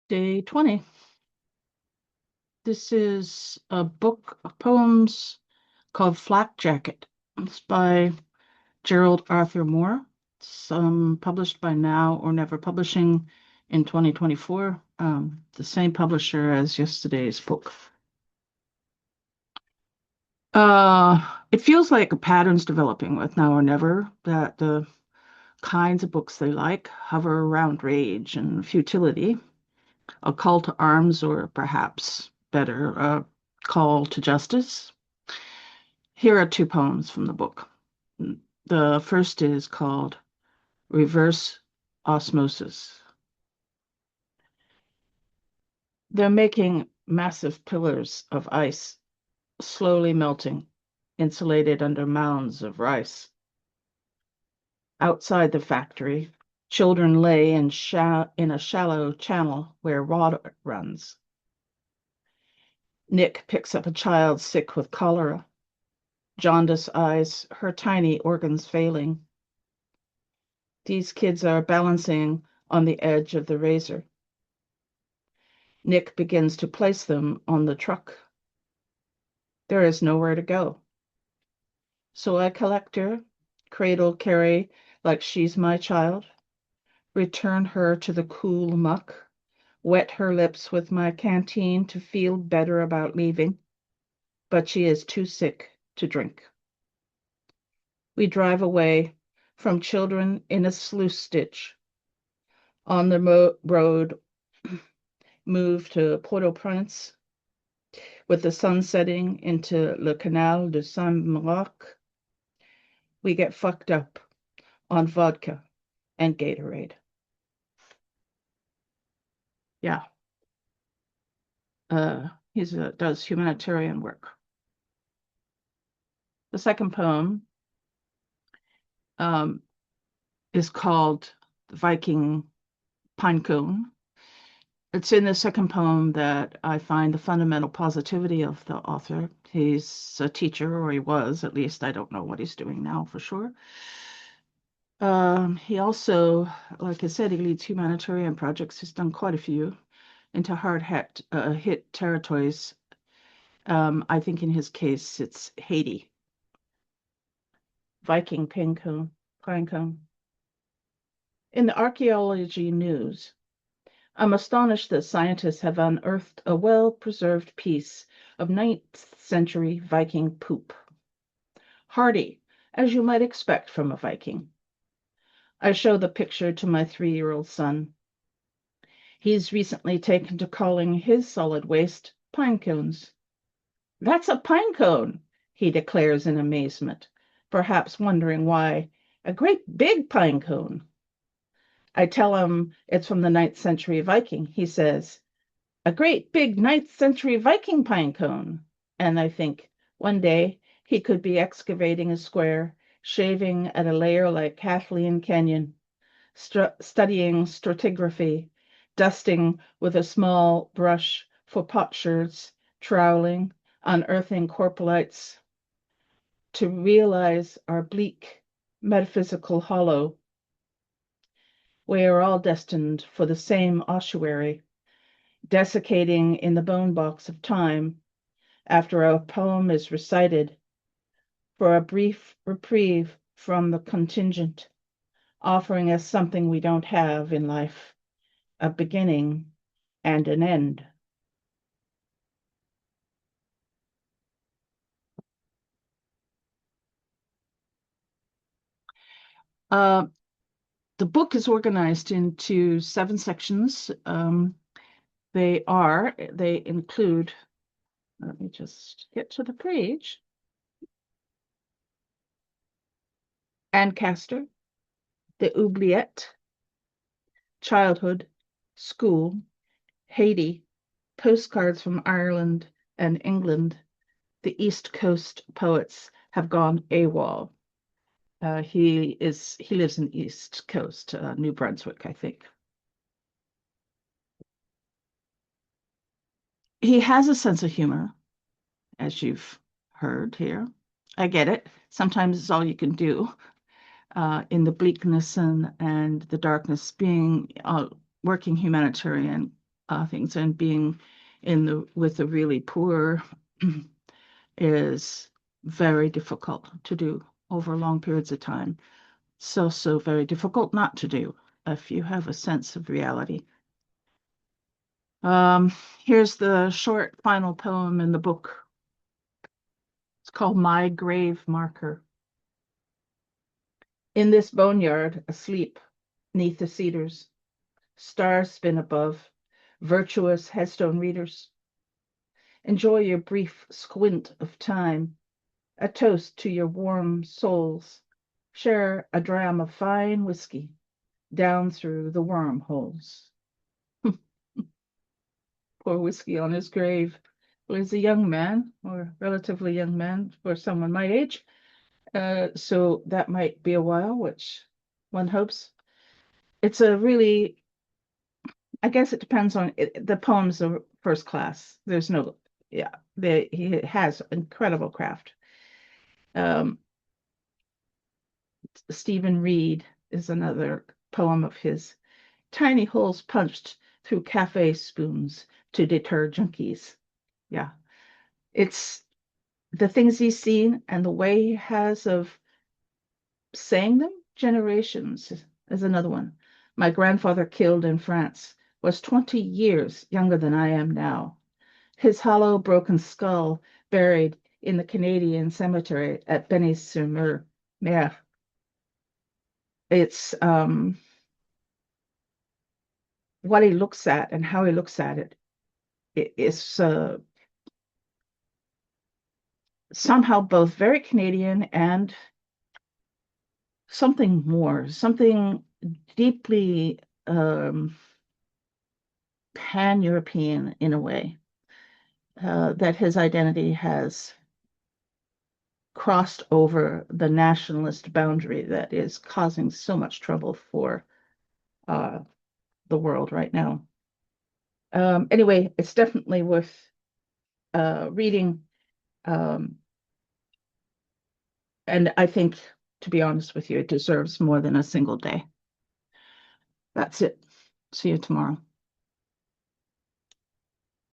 Day 20. This is a book of poems called Flak Jacket. It's by Gerald Arthur Moore. It's published by Now or Never Publishing in 2024. The same publisher as yesterday's book. It feels like a pattern's developing with Now or Never, that the kinds of books they like hover around rage and futility, a call to arms, or perhaps better, a call to justice. Here are two poems from the book. The first is called Reverse Osmosis. They're making massive pillars of ice, slowly melting, insulated under mounds of rice. Outside the factory, children lay in a shallow channel where water runs. Nick picks up a child sick with cholera, jaundiced eyes, her tiny organs failing. These kids are balancing on the edge of the razor. Nick begins to place them on the truck. There is nowhere to go. So I collect her, cradle carry like she's my child, return her to the cool muck, wet her lips with my canteen to feel better about leaving, but she is too sick to drink. We drive away from children in a sluice stitch. On the road, move to Port-au-Prince with the sun setting into Le Canal de Saint-Maroc. We get fucked up on vodka and Gatorade. Yeah, he does humanitarian work. The second poem um, is called The Viking Pinecone. It's in the second poem that I find the fundamental positivity of the author. He's a teacher, or he was, at least. I don't know what he's doing now for sure. He also, like I said, he leads humanitarian projects. He's done quite a few into hit territories. I think in his case, it's Haiti. Viking pinecone. In the archaeology news, I'm astonished that scientists have unearthed a well-preserved piece of 9th century Viking poop. Hardy, as you might expect from a Viking. I show the picture to my 3-year-old son. He's recently taken to calling his solid waste pine cones. That's a pine cone, he declares in amazement, perhaps wondering why a great big pine cone. I tell him it's from the 9th century Viking. He says, a great big 9th century Viking pine cone. And I think one day he could be excavating a square, shaving at a layer like Kathleen Kenyon, studying stratigraphy, dusting with a small brush for potsherds, troweling, unearthing corporites, to realize our bleak metaphysical hollow. We are all destined for the same ossuary, desiccating in the bone box of time after a poem is recited, for a brief reprieve from the contingent, offering us something we don't have in life, a beginning and an end. Uh, the book is organized into 7 sections. They include, let me just get to the page. Ancaster, the oubliette, childhood, school, Haiti, postcards from Ireland and England. The East Coast poets have gone AWOL. He lives in the East Coast, New Brunswick, I think. He has a sense of humor, as you've heard here. I get it. Sometimes it's all you can do in the bleakness and the darkness. Being working humanitarian things, and being in the with the really poor is very difficult to do over long periods of time. So very difficult not to do if you have a sense of reality. Um, Here's the short final poem in the book. It's called My Grave Marker. In this boneyard, asleep, neath the cedars, stars spin above, virtuous headstone readers. Enjoy your brief squint of time, a toast to your warm souls. Share a dram of fine whiskey down through the wormholes. Pour whiskey on his grave. Well, he's a young man, or relatively young man for someone my age. So that might be a while, which one hopes. It's a really, I guess it depends on it, the poems are first class. There's no, yeah, he has incredible craft. Um, Stephen Reed is another poem of his. Tiny holes punched through cafe spoons to deter junkies. Yeah, it's the things he's seen and the way he has of saying them. Generations is another one. My grandfather killed in France was 20 years younger than I am now. His hollow, broken skull buried in the Canadian cemetery at Benny-sur-Mer. Yeah, it's what he looks at and how he looks at it. It is somehow both very Canadian and something more, something deeply pan-European in a way, that his identity has crossed over the nationalist boundary that is causing so much trouble for uh, the world right now. Anyway, it's definitely worth reading. Um, and I think, to be honest with you, it deserves more than a single day. That's it. See you tomorrow.